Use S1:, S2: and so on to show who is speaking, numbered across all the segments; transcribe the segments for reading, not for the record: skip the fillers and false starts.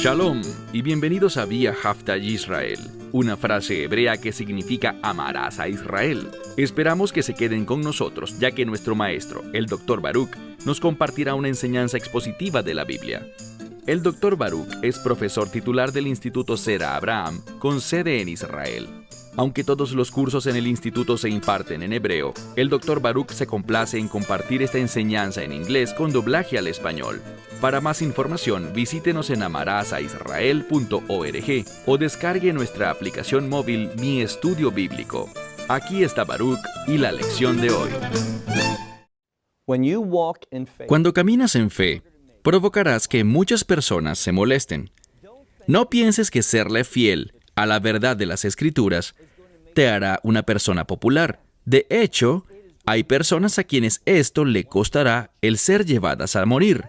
S1: Shalom y bienvenidos a Vía Hafta Yisrael, una frase hebrea que significa amarás a Israel. Esperamos que se queden con nosotros, ya que nuestro maestro, el Dr. Baruch, nos compartirá una enseñanza expositiva de la Biblia. El Dr. Baruch es profesor titular del Instituto Zera Abraham, con sede en Israel. Aunque todos los cursos en el instituto se imparten en hebreo, el Dr. Baruch se complace en compartir esta enseñanza en inglés con doblaje al español. Para más información, visítenos en amarasaisrael.org o descargue nuestra aplicación móvil Mi Estudio Bíblico. Aquí está Baruch y la lección de hoy. Cuando caminas en fe, provocarás que muchas personas se molesten. No pienses que serle fiel a la verdad de las Escrituras te hará una persona popular. De hecho, hay personas a quienes esto le costará el ser llevadas a morir.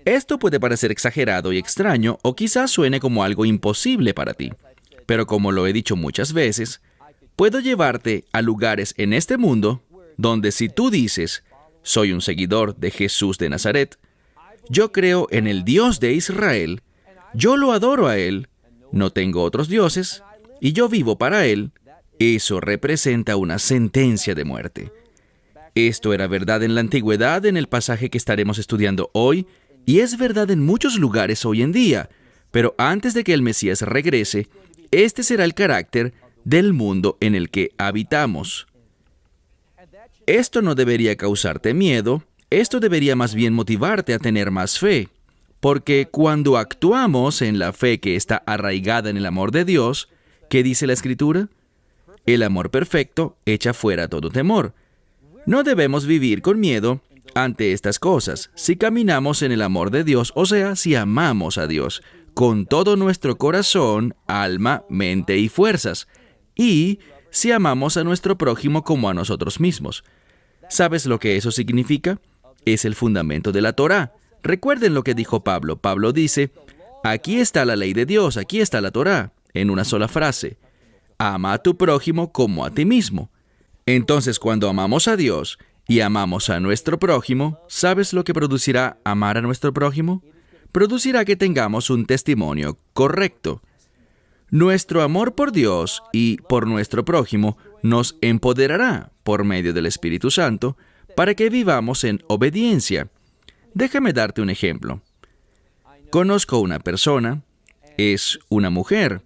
S1: Esto puede parecer exagerado y extraño, o quizás suene como algo imposible para ti. Pero como lo he dicho muchas veces, puedo llevarte a lugares en este mundo donde si tú dices, soy un seguidor de Jesús de Nazaret, yo creo en el Dios de Israel, yo lo adoro a Él, no tengo otros dioses, y yo vivo para Él, eso representa una sentencia de muerte. Esto era verdad en la antigüedad en el pasaje que estaremos estudiando hoy, y es verdad en muchos lugares hoy en día, pero antes de que el Mesías regrese, este será el carácter del mundo en el que habitamos. Esto no debería causarte miedo, esto debería más bien motivarte a tener más fe. Porque cuando actuamos en la fe que está arraigada en el amor de Dios, ¿qué dice la Escritura? El amor perfecto echa fuera todo temor. No debemos vivir con miedo ante estas cosas si caminamos en el amor de Dios, o sea, si amamos a Dios con todo nuestro corazón, alma, mente y fuerzas, y si amamos a nuestro prójimo como a nosotros mismos. ¿Sabes lo que eso significa? Es el fundamento de la Torá. Recuerden lo que dijo Pablo. Pablo dice, aquí está la ley de Dios, aquí está la Torá, en una sola frase. Ama a tu prójimo como a ti mismo. Entonces, cuando amamos a Dios y amamos a nuestro prójimo, ¿sabes lo que producirá amar a nuestro prójimo? Producirá que tengamos un testimonio correcto. Nuestro amor por Dios y por nuestro prójimo nos empoderará, por medio del Espíritu Santo, para que vivamos en obediencia. Déjame darte un ejemplo. Conozco una persona, es una mujer,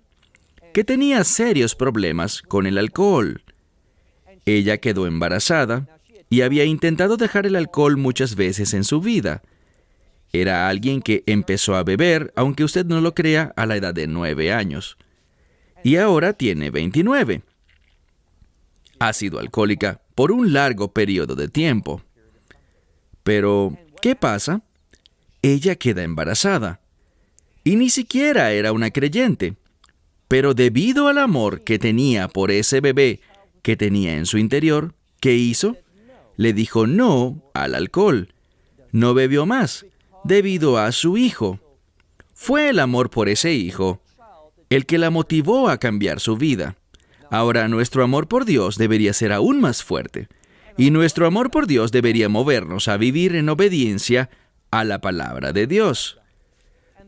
S1: que tenía serios problemas con el alcohol. Ella quedó embarazada y había intentado dejar el alcohol muchas veces en su vida. Era alguien que empezó a beber, aunque usted no lo crea, a la edad de 9 años. Y ahora tiene 29. Ha sido alcohólica por un largo periodo de tiempo. Pero ¿qué pasa? Ella queda embarazada. Y ni siquiera era una creyente. Pero debido al amor que tenía por ese bebé que tenía en su interior, ¿qué hizo? Le dijo no al alcohol. No bebió más, debido a su hijo. Fue el amor por ese hijo el que la motivó a cambiar su vida. Ahora, nuestro amor por Dios debería ser aún más fuerte. Y nuestro amor por Dios debería movernos a vivir en obediencia a la palabra de Dios.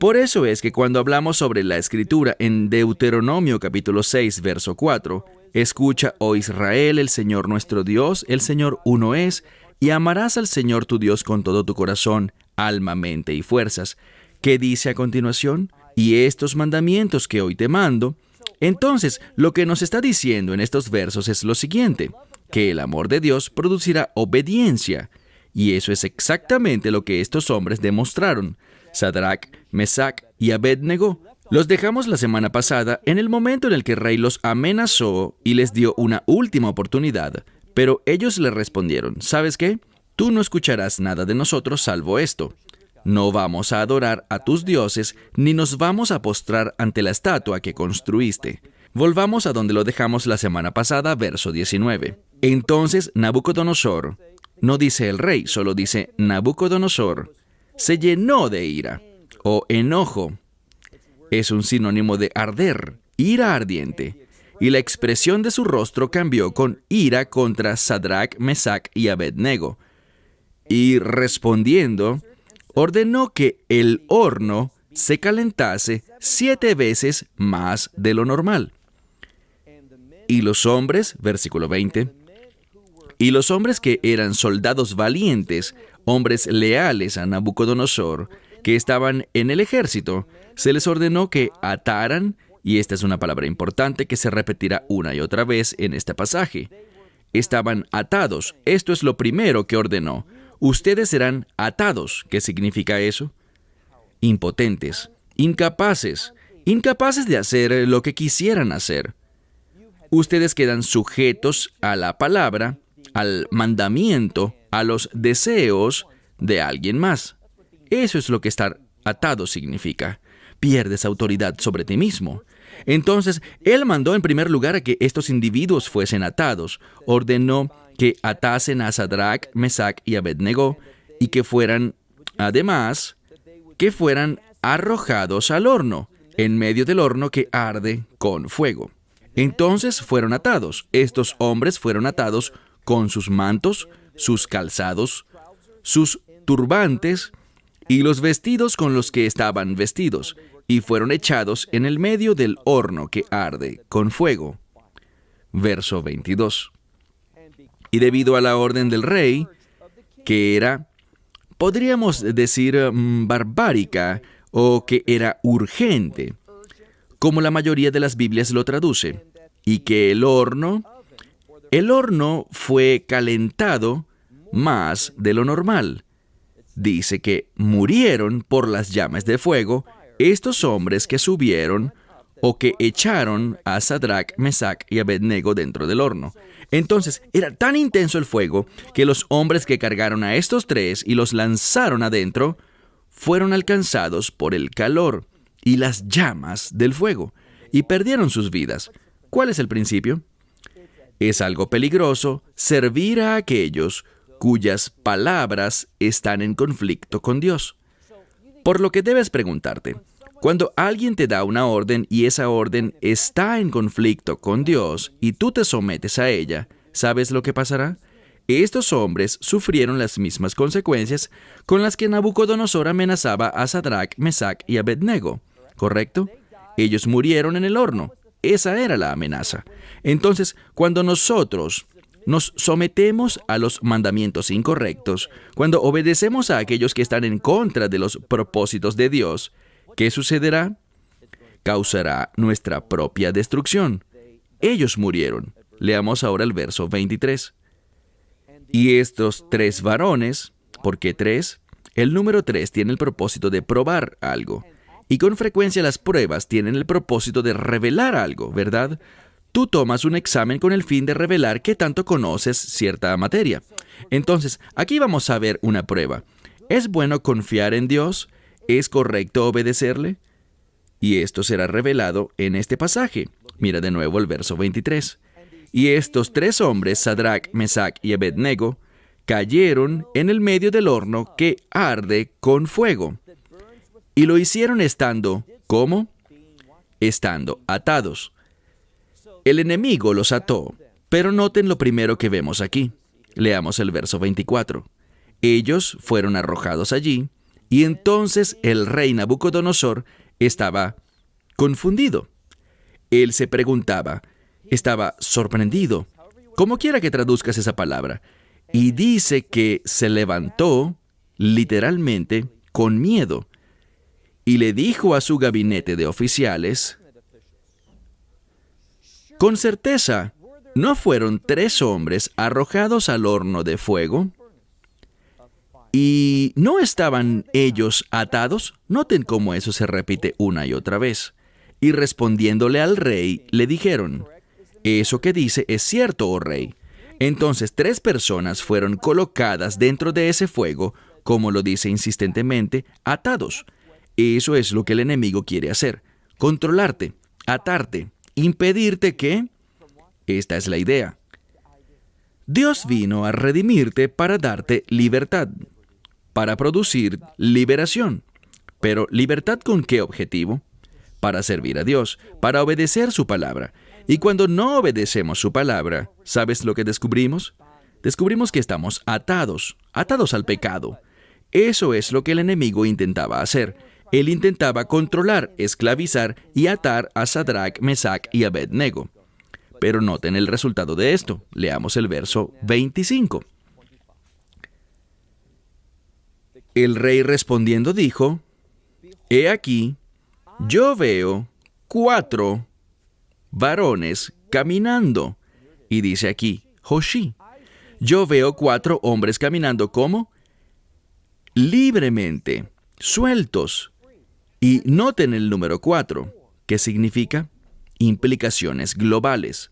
S1: Por eso es que cuando hablamos sobre la Escritura en Deuteronomio capítulo 6, verso 4, escucha, oh Israel, el Señor nuestro Dios, el Señor uno es, y amarás al Señor tu Dios con todo tu corazón, alma, mente y fuerzas. ¿Qué dice a continuación? Y estos mandamientos que hoy te mando. Entonces, lo que nos está diciendo en estos versos es lo siguiente, que el amor de Dios producirá obediencia. Y eso es exactamente lo que estos hombres demostraron. Sadrach, Mesach y Abednego. Los dejamos la semana pasada en el momento en el que el rey los amenazó y les dio una última oportunidad. Pero ellos le respondieron, ¿sabes qué? Tú no escucharás nada de nosotros salvo esto. No vamos a adorar a tus dioses, ni nos vamos a postrar ante la estatua que construiste. Volvamos a donde lo dejamos la semana pasada, verso 19. Entonces Nabucodonosor, no dice el rey, solo dice Nabucodonosor, se llenó de ira, o enojo. Es un sinónimo de arder, ira ardiente. Y la expresión de su rostro cambió con ira contra Sadrach, Mesach y Abednego. Y respondiendo, ordenó que el horno se calentase 7 veces más de lo normal. Y los hombres, versículo 20, y los hombres que eran soldados valientes, hombres leales a Nabucodonosor, que estaban en el ejército, se les ordenó que ataran, y esta es una palabra importante que se repetirá una y otra vez en este pasaje. Estaban atados. Esto es lo primero que ordenó. Ustedes serán atados. ¿Qué significa eso? Impotentes, incapaces de hacer lo que quisieran hacer. Ustedes quedan sujetos a la palabra, al mandamiento, a los deseos de alguien más. Eso es lo que estar atado significa. Pierdes autoridad sobre ti mismo. Entonces, Él mandó en primer lugar a que estos individuos fuesen atados. Ordenó que atasen a Sadrach, Mesach y Abednego y que fueran, además, arrojados al horno, en medio del horno que arde con fuego. Entonces fueron atados. Estos hombres fueron atados con sus mantos, sus calzados, sus turbantes y los vestidos con los que estaban vestidos, y fueron echados en el medio del horno que arde con fuego. Verso 22. Y debido a la orden del rey, que era, podríamos decir, barbárica, o que era urgente, como la mayoría de las Biblias lo traduce, y que el horno fue calentado más de lo normal. Dice que murieron por las llamas de fuego estos hombres que subieron o que echaron a Sadrach, Mesach y Abednego dentro del horno. Entonces, era tan intenso el fuego que los hombres que cargaron a estos tres y los lanzaron adentro fueron alcanzados por el calor y las llamas del fuego y perdieron sus vidas. ¿Cuál es el principio? Es algo peligroso servir a aquellos cuyas palabras están en conflicto con Dios. Por lo que debes preguntarte, cuando alguien te da una orden y esa orden está en conflicto con Dios y tú te sometes a ella, ¿sabes lo que pasará? Estos hombres sufrieron las mismas consecuencias con las que Nabucodonosor amenazaba a Sadrach, Mesach y Abednego, ¿correcto? Ellos murieron en el horno. Esa era la amenaza. Entonces, cuando nosotros nos sometemos a los mandamientos incorrectos, cuando obedecemos a aquellos que están en contra de los propósitos de Dios, ¿qué sucederá? Causará nuestra propia destrucción. Ellos murieron. Leamos ahora el verso 23. Y estos tres varones, ¿por qué tres? El número 3 tiene el propósito de probar algo. Y con frecuencia las pruebas tienen el propósito de revelar algo, ¿verdad? Tú tomas un examen con el fin de revelar qué tanto conoces cierta materia. Entonces, aquí vamos a ver una prueba. ¿Es bueno confiar en Dios? ¿Es correcto obedecerle? Y esto será revelado en este pasaje. Mira de nuevo el verso 23. Y estos tres hombres, Sadrach, Mesach y Abednego, cayeron en el medio del horno que arde con fuego. Y lo hicieron estando, ¿cómo? Estando atados. El enemigo los ató, pero noten lo primero que vemos aquí. Leamos el verso 24. Ellos fueron arrojados allí, y entonces el rey Nabucodonosor estaba confundido. Él se preguntaba, estaba sorprendido, como quiera que traduzcas esa palabra, y dice que se levantó, literalmente, con miedo, y le dijo a su gabinete de oficiales, con certeza, ¿no fueron 3 hombres arrojados al horno de fuego? ¿Y no estaban ellos atados? Noten cómo eso se repite una y otra vez. Y respondiéndole al rey, le dijeron, eso que dice es cierto, oh rey. Entonces 3 personas fueron colocadas dentro de ese fuego, como lo dice insistentemente, atados. Eso es lo que el enemigo quiere hacer, controlarte, atarte, impedirte que... Esta es la idea. Dios vino a redimirte para darte libertad, para producir liberación. Pero ¿libertad con qué objetivo? Para servir a Dios, para obedecer su palabra. Y cuando no obedecemos su palabra, ¿sabes lo que descubrimos? Descubrimos que estamos atados al pecado. Eso es lo que el enemigo intentaba hacer. Él intentaba controlar, esclavizar y atar a Sadrach, Mesach y Abednego. Pero noten el resultado de esto. Leamos el verso 25. El rey respondiendo dijo: He aquí, yo veo 4 varones caminando. Y dice aquí, Hoshi. Yo veo 4 hombres caminando, ¿cómo? Libremente, sueltos. Y noten el número 4. ¿Qué significa? Implicaciones globales.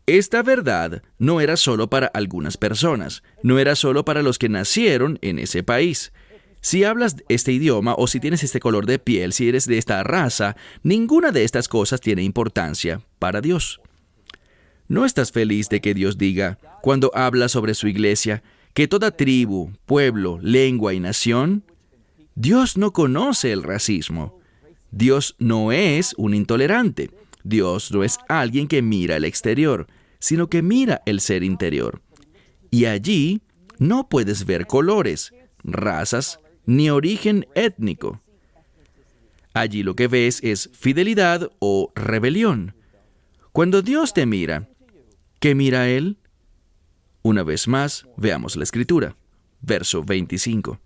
S1: Esta verdad no era solo para algunas personas, no era solo para los que nacieron en ese país. Si hablas este idioma o si tienes este color de piel, si eres de esta raza, ninguna de estas cosas tiene importancia para Dios. ¿No estás feliz de que Dios diga, cuando habla sobre su iglesia, que toda tribu, pueblo, lengua y nación? Dios no conoce el racismo. Dios no es un intolerante. Dios no es alguien que mira el exterior, sino que mira el ser interior. Y allí no puedes ver colores, razas, ni origen étnico. Allí lo que ves es fidelidad o rebelión. Cuando Dios te mira, ¿qué mira Él? Una vez más, veamos la escritura. Verso 25.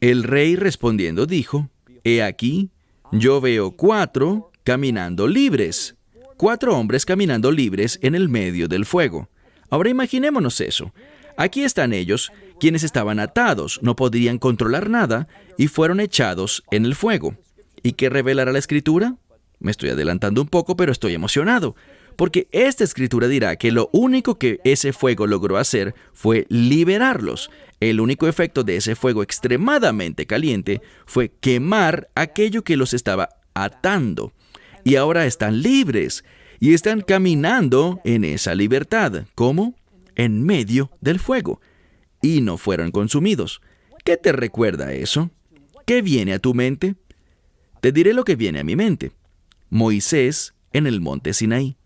S1: El rey respondiendo dijo: He aquí, yo veo 4 caminando libres. 4 hombres caminando libres en el medio del fuego. Ahora imaginémonos eso. Aquí están ellos, quienes estaban atados, no podían controlar nada, y fueron echados en el fuego. ¿Y qué revelará la escritura? Me estoy adelantando un poco, pero estoy emocionado, porque esta escritura dirá que lo único que ese fuego logró hacer fue liberarlos. El único efecto de ese fuego extremadamente caliente fue quemar aquello que los estaba atando. Y ahora están libres y están caminando en esa libertad. ¿Cómo? En medio del fuego. Y no fueron consumidos. ¿Qué te recuerda eso? ¿Qué viene a tu mente? Te diré lo que viene a mi mente. Moisés en el monte Sinaí,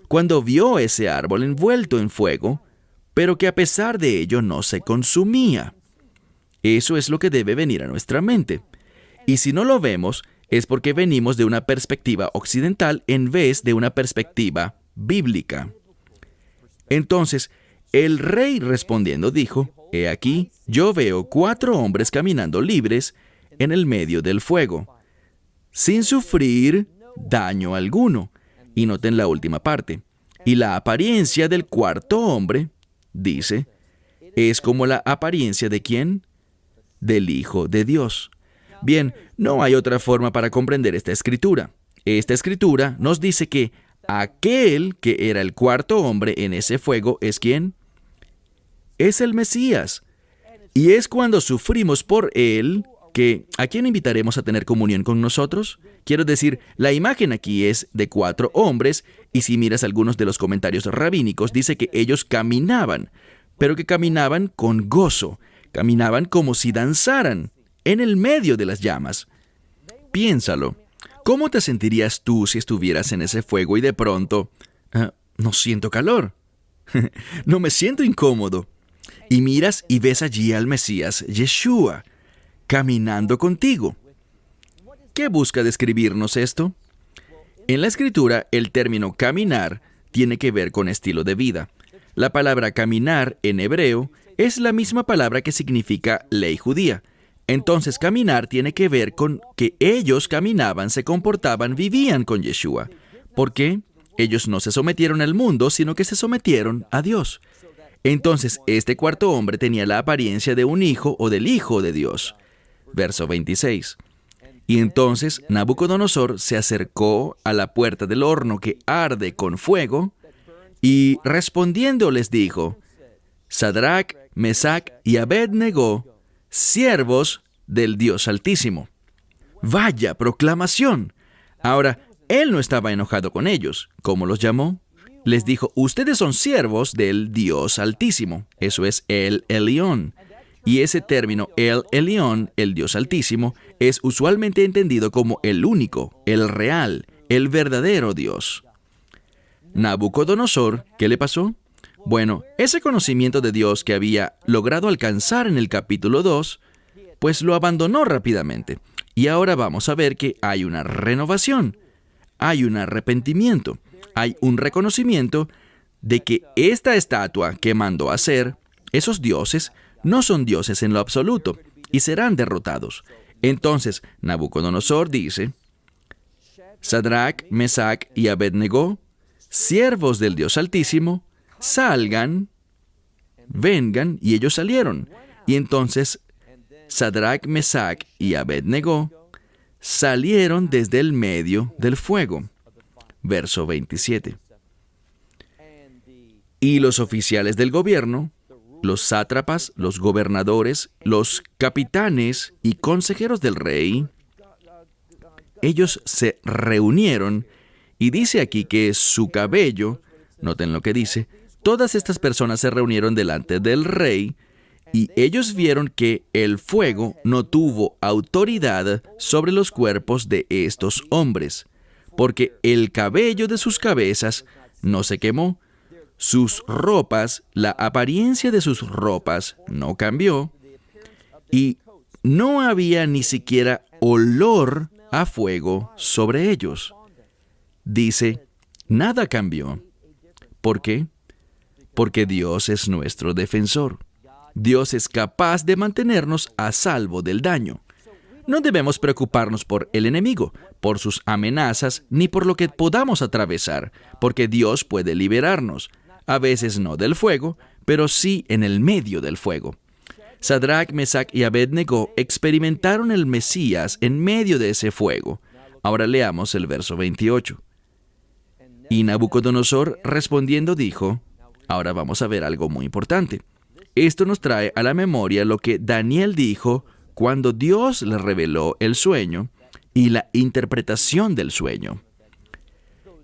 S1: cuando vio ese árbol envuelto en fuego, pero que a pesar de ello no se consumía. Eso es lo que debe venir a nuestra mente. Y si no lo vemos, es porque venimos de una perspectiva occidental en vez de una perspectiva bíblica. Entonces, el rey respondiendo dijo: He aquí, yo veo 4 hombres caminando libres en el medio del fuego, sin sufrir daño alguno. Y noten la última parte. Y la apariencia del 4.º hombre, dice, es como la apariencia ¿de quién? Del Hijo de Dios. Bien, no hay otra forma para comprender esta escritura. Esta escritura nos dice que aquel que era el 4.º hombre en ese fuego es ¿quién? Es el Mesías. Y es cuando sufrimos por él que ¿a quién invitaremos a tener comunión con nosotros? Quiero decir, la imagen aquí es de 4 hombres, y si miras algunos de los comentarios rabínicos, dice que ellos caminaban, pero que caminaban con gozo, caminaban como si danzaran, en el medio de las llamas. Piénsalo, ¿cómo te sentirías tú si estuvieras en ese fuego y de pronto, no siento calor, no me siento incómodo, y miras y ves allí al Mesías, Yeshua, caminando contigo? ¿Qué busca describirnos esto? En la escritura, el término caminar tiene que ver con estilo de vida. La palabra caminar en hebreo es la misma palabra que significa ley judía. Entonces, caminar tiene que ver con que ellos caminaban, se comportaban, vivían con Yeshua. ¿Por qué? Ellos no se sometieron al mundo, sino que se sometieron a Dios. Entonces, este 4.º hombre tenía la apariencia de un hijo o del Hijo de Dios. Verso 26. Y entonces Nabucodonosor se acercó a la puerta del horno que arde con fuego, y respondiendo les dijo: Sadrach, Mesach y Abednego, siervos del Dios Altísimo. ¡Vaya proclamación! Ahora, él no estaba enojado con ellos. ¿Cómo los llamó? Les dijo: ustedes son siervos del Dios Altísimo. Eso es El Elión. Y ese término, El Elión, el Dios Altísimo, es usualmente entendido como el único, el real, el verdadero Dios. Nabucodonosor, ¿qué le pasó? Bueno, ese conocimiento de Dios que había logrado alcanzar en el capítulo 2, pues lo abandonó rápidamente. Y ahora vamos a ver que hay una renovación, hay un arrepentimiento, hay un reconocimiento de que esta estatua que mandó hacer, esos dioses, no son dioses en lo absoluto y serán derrotados. Entonces, Nabucodonosor dice: Sadrach, Mesach y Abednego, siervos del Dios Altísimo, salgan, vengan, y ellos salieron. Y entonces Sadrach, Mesach y Abednego salieron desde el medio del fuego. Verso 27. Y los oficiales del gobierno, los sátrapas, los gobernadores, los capitanes y consejeros del rey, ellos se reunieron, y dice aquí que su cabello, noten lo que dice, todas estas personas se reunieron delante del rey, y ellos vieron que el fuego no tuvo autoridad sobre los cuerpos de estos hombres, porque el cabello de sus cabezas no se quemó, sus ropas, la apariencia de sus ropas no cambió, y no había ni siquiera olor a fuego sobre ellos. Dice, nada cambió. ¿Por qué? Porque Dios es nuestro defensor. Dios es capaz de mantenernos a salvo del daño. No debemos preocuparnos por el enemigo, por sus amenazas, ni por lo que podamos atravesar, porque Dios puede liberarnos, a veces no del fuego, pero sí en el medio del fuego. Sadrach, Mesach y Abednego experimentaron el Mesías en medio de ese fuego. Ahora leamos el verso 28. Y Nabucodonosor respondiendo dijo, ahora vamos a ver algo muy importante. Esto nos trae a la memoria lo que Daniel dijo cuando Dios le reveló el sueño y la interpretación del sueño.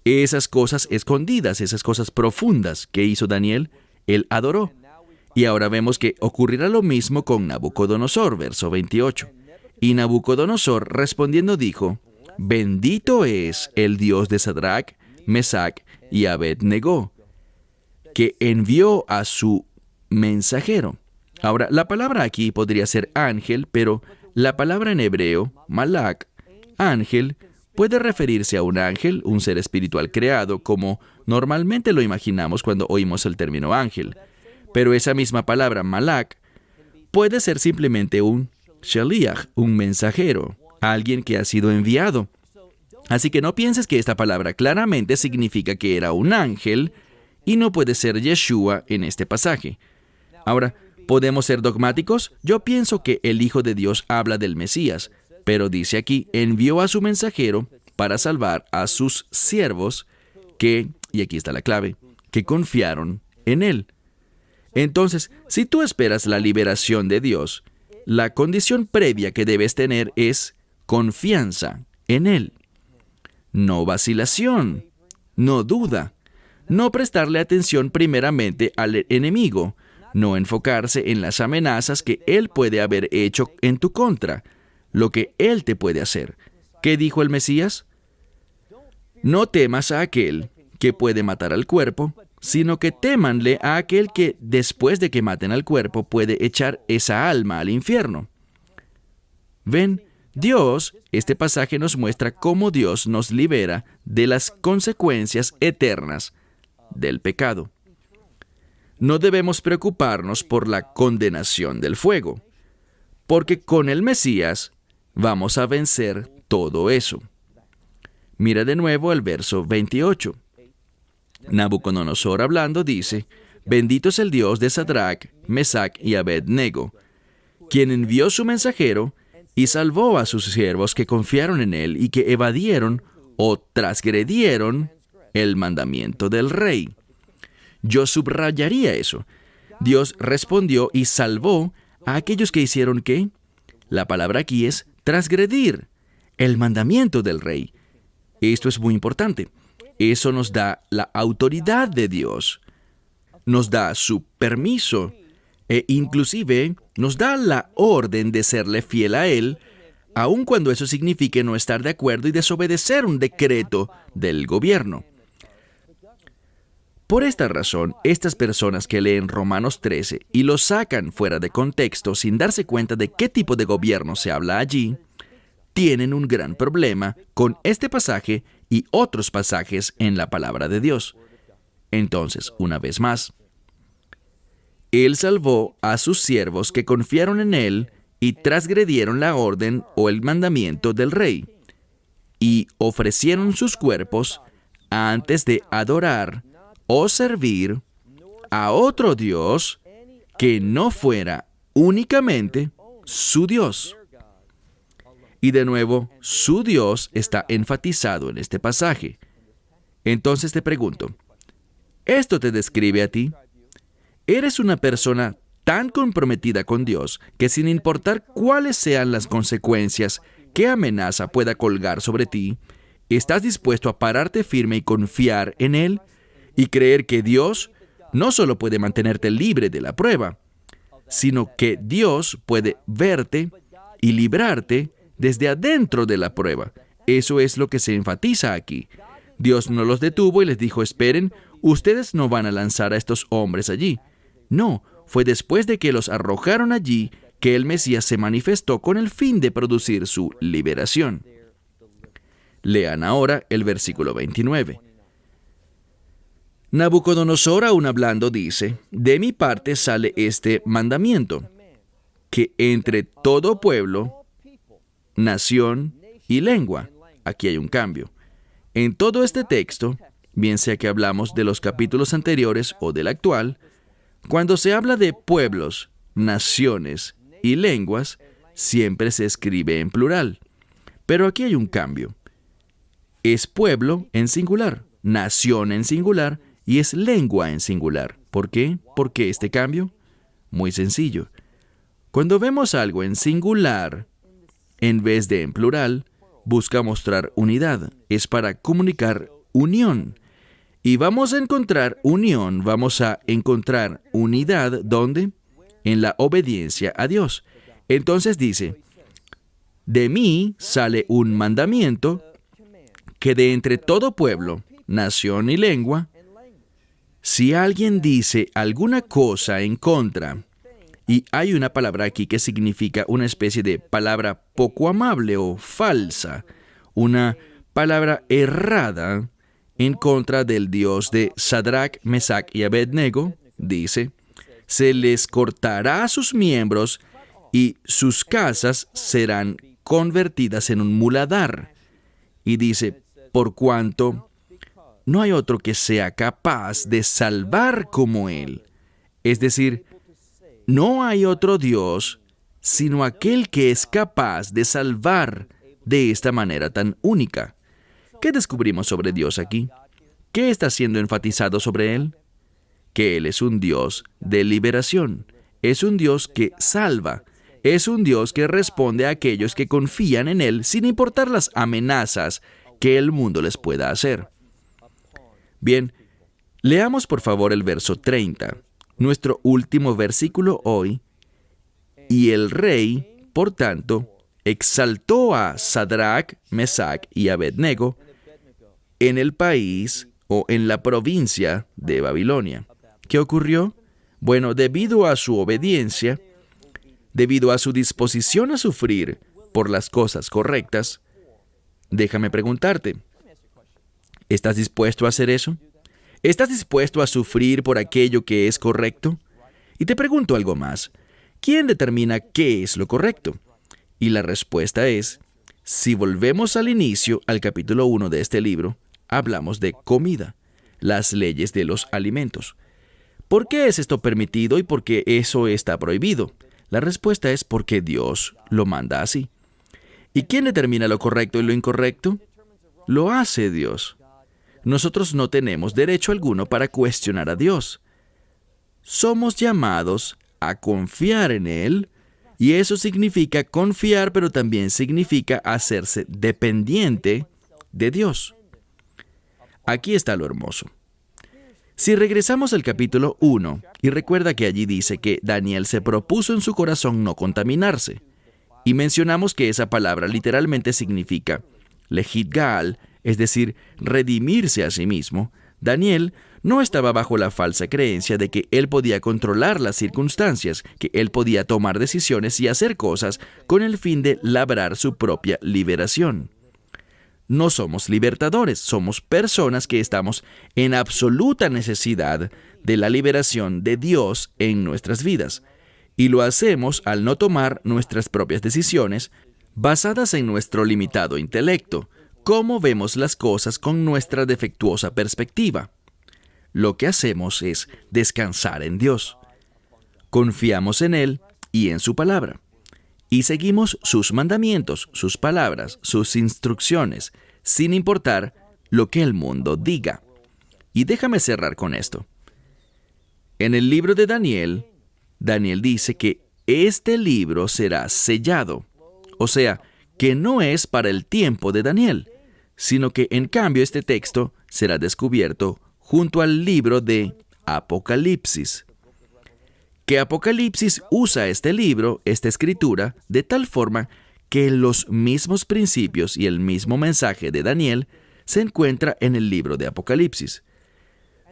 S1: Esas cosas escondidas, esas cosas profundas que hizo Daniel, él adoró. Y ahora vemos que ocurrirá lo mismo con Nabucodonosor, verso 28. Y Nabucodonosor respondiendo dijo, bendito es el Dios de Sadrach, Mesach y Abednego, que envió a su mensajero. Ahora, la palabra aquí podría ser ángel, pero la palabra en hebreo, malach, ángel, puede referirse a un ángel, un ser espiritual creado, como normalmente lo imaginamos cuando oímos el término ángel. Pero esa misma palabra, malach, puede ser simplemente un shaliach, un mensajero, alguien que ha sido enviado. Así que no pienses que esta palabra claramente significa que era un ángel y no puede ser Yeshua en este pasaje. Ahora, ¿podemos ser dogmáticos? Yo pienso que el Hijo de Dios habla del Mesías, pero dice aquí, envió a su mensajero para salvar a sus siervos que, y aquí está la clave, que confiaron en él. Entonces, si tú esperas la liberación de Dios, la condición previa que debes tener es confianza en él. No vacilación, no duda, no prestarle atención primeramente al enemigo, no enfocarse en las amenazas que él puede haber hecho en tu contra, lo que él te puede hacer. ¿Qué dijo el Mesías? No temas a aquel que puede matar al cuerpo, sino que témanle a aquel que, después de que maten al cuerpo, puede echar esa alma al infierno. Ven, Dios, este pasaje nos muestra cómo Dios nos libera de las consecuencias eternas del pecado. No debemos preocuparnos por la condenación del fuego, porque con el Mesías vamos a vencer todo eso. Mira de nuevo el verso 28. Nabucodonosor hablando dice, bendito es el Dios de Sadrach, Mesach y Abednego, quien envió su mensajero y salvó a sus siervos que confiaron en él y que evadieron o transgredieron el mandamiento del rey. Yo subrayaría eso. Dios respondió y salvó a aquellos que hicieron ¿qué? La palabra aquí es transgredir el mandamiento del rey. Esto es muy importante. Eso nos da la autoridad de Dios. Nos da su permiso e inclusive nos da la orden de serle fiel a Él, aun cuando eso signifique no estar de acuerdo y desobedecer un decreto del gobierno. Por esta razón, estas personas que leen Romanos 13 y lo sacan fuera de contexto sin darse cuenta de qué tipo de gobierno se habla allí, tienen un gran problema con este pasaje y otros pasajes en la palabra de Dios. Entonces, una vez más, Él salvó a sus siervos que confiaron en Él y transgredieron la orden o el mandamiento del rey, y ofrecieron sus cuerpos antes de adorar o servir a otro Dios que no fuera únicamente su Dios. Y de nuevo, su Dios está enfatizado en este pasaje. Entonces te pregunto, ¿esto te describe a ti? ¿Eres una persona tan comprometida con Dios que sin importar cuáles sean las consecuencias, qué amenaza pueda colgar sobre ti, estás dispuesto a pararte firme y confiar en Él y creer que Dios no solo puede mantenerte libre de la prueba, sino que Dios puede verte y librarte desde adentro de la prueba? Eso es lo que se enfatiza aquí. Dios no los detuvo y les dijo, esperen, ustedes no van a lanzar a estos hombres allí. No, fue después de que los arrojaron allí que el Mesías se manifestó con el fin de producir su liberación. Lean ahora el versículo 29. Nabucodonosor, aún hablando, dice, de mi parte sale este mandamiento, que entre todo pueblo, nación y lengua. Aquí hay un cambio. En todo este texto, bien sea que hablamos de los capítulos anteriores o del actual, cuando se habla de pueblos, naciones y lenguas, siempre se escribe en plural. Pero aquí hay un cambio. Es pueblo en singular, nación en singular y es lengua en singular. ¿Por qué? ¿Por qué este cambio? Muy sencillo. Cuando vemos algo en singular, en vez de en plural, busca mostrar unidad. Es para comunicar unión. Y vamos a encontrar unión, vamos a encontrar unidad, ¿dónde? En la obediencia a Dios. Entonces dice, de mí sale un mandamiento que de entre todo pueblo, nación y lengua, si alguien dice alguna cosa en contra, y hay una palabra aquí que significa una especie de palabra poco amable o falsa, una palabra errada en contra del Dios de Sadrach, Mesach y Abednego, dice, se les cortará sus miembros y sus casas serán convertidas en un muladar. Y dice, por cuanto no hay otro que sea capaz de salvar como Él. Es decir, no hay otro Dios sino aquel que es capaz de salvar de esta manera tan única. ¿Qué descubrimos sobre Dios aquí? ¿Qué está siendo enfatizado sobre Él? Que Él es un Dios de liberación. Es un Dios que salva. Es un Dios que responde a aquellos que confían en Él sin importar las amenazas que el mundo les pueda hacer. Bien, leamos por favor el verso 30, nuestro último versículo hoy. Y el rey, por tanto, exaltó a Sadrach, Mesach y Abednego en el país o en la provincia de Babilonia. ¿Qué ocurrió? Bueno, debido a su obediencia, debido a su disposición a sufrir por las cosas correctas, déjame preguntarte, ¿estás dispuesto a hacer eso? ¿Estás dispuesto a sufrir por aquello que es correcto? Y te pregunto algo más. ¿Quién determina qué es lo correcto? Y la respuesta es, si volvemos al inicio, al capítulo 1 de este libro, hablamos de comida, las leyes de los alimentos. ¿Por qué es esto permitido y por qué eso está prohibido? La respuesta es porque Dios lo manda así. ¿Y quién determina lo correcto y lo incorrecto? Lo hace Dios. Nosotros no tenemos derecho alguno para cuestionar a Dios. Somos llamados a confiar en Él, y eso significa confiar, pero también significa hacerse dependiente de Dios. Aquí está lo hermoso. Si regresamos al capítulo 1, y recuerda que allí dice que Daniel se propuso en su corazón no contaminarse, y mencionamos que esa palabra literalmente significa Lehit Gaal, es decir, redimirse a sí mismo, Daniel no estaba bajo la falsa creencia de que él podía controlar las circunstancias, que él podía tomar decisiones y hacer cosas con el fin de labrar su propia liberación. No somos libertadores, somos personas que estamos en absoluta necesidad de la liberación de Dios en nuestras vidas. Y lo hacemos al no tomar nuestras propias decisiones basadas en nuestro limitado intelecto, cómo vemos las cosas con nuestra defectuosa perspectiva. Lo que hacemos es descansar en Dios. Confiamos en Él y en su palabra. Y seguimos sus mandamientos, sus palabras, sus instrucciones, sin importar lo que el mundo diga. Y déjame cerrar con esto. En el libro de Daniel, Daniel dice que este libro será sellado. O sea, que no es para el tiempo de Daniel, sino que en cambio este texto será descubierto junto al libro de Apocalipsis. Que Apocalipsis usa este libro, esta escritura, de tal forma que los mismos principios y el mismo mensaje de Daniel se encuentra en el libro de Apocalipsis.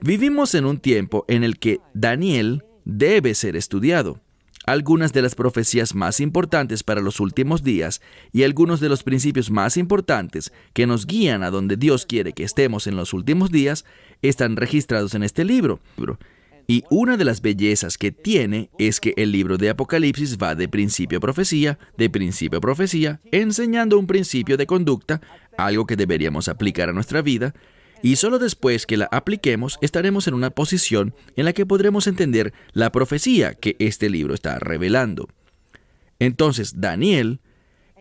S1: Vivimos en un tiempo en el que Daniel debe ser estudiado. Algunas de las profecías más importantes para los últimos días y algunos de los principios más importantes que nos guían a donde Dios quiere que estemos en los últimos días están registrados en este libro. Y una de las bellezas que tiene es que el libro de Apocalipsis va de principio a profecía, enseñando un principio de conducta, algo que deberíamos aplicar a nuestra vida, y solo después que la apliquemos estaremos en una posición en la que podremos entender la profecía que este libro está revelando. Entonces, Daniel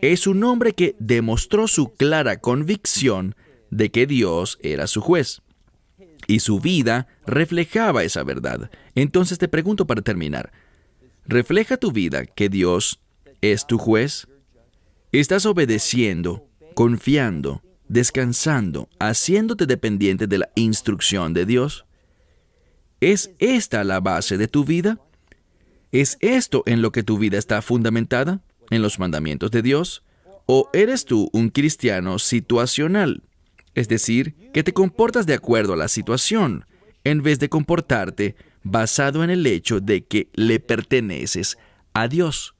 S1: es un hombre que demostró su clara convicción de que Dios era su juez. Y su vida reflejaba esa verdad. Entonces te pregunto para terminar, ¿refleja tu vida que Dios es tu juez? ¿Estás obedeciendo, confiando, descansando, haciéndote dependiente de la instrucción de Dios? ¿Es esta la base de tu vida? ¿Es esto en lo que tu vida está fundamentada? ¿En los mandamientos de Dios? ¿O eres tú un cristiano situacional? Es decir, que te comportas de acuerdo a la situación, en vez de comportarte basado en el hecho de que le perteneces a Dios.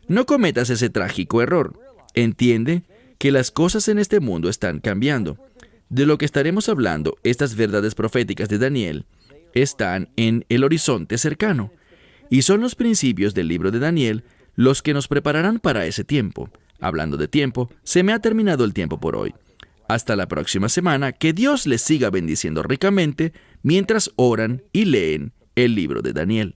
S1: No cometas ese trágico error. Entiende que las cosas en este mundo están cambiando. De lo que estaremos hablando, estas verdades proféticas de Daniel, están en el horizonte cercano. Y son los principios del libro de Daniel los que nos prepararán para ese tiempo. Hablando de tiempo, se me ha terminado el tiempo por hoy. Hasta la próxima semana, que Dios les siga bendiciendo ricamente mientras oran y leen el libro de Daniel.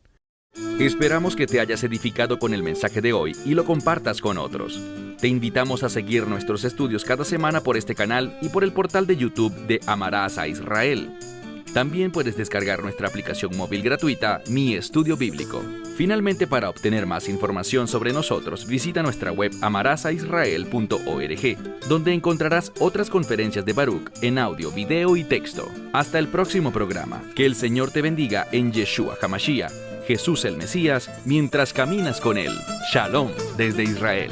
S2: Esperamos que te hayas edificado con el mensaje de hoy y lo compartas con otros. Te invitamos a seguir nuestros estudios cada semana por este canal y por el portal de YouTube de Amarás a Israel. También puedes descargar nuestra aplicación móvil gratuita, Mi Estudio Bíblico. Finalmente, para obtener más información sobre nosotros, visita nuestra web amarasaisrael.org, donde encontrarás otras conferencias de Baruch en audio, video y texto. Hasta el próximo programa. Que el Señor te bendiga en Yeshua HaMashiach, Jesús el Mesías, mientras caminas con Él. Shalom desde Israel.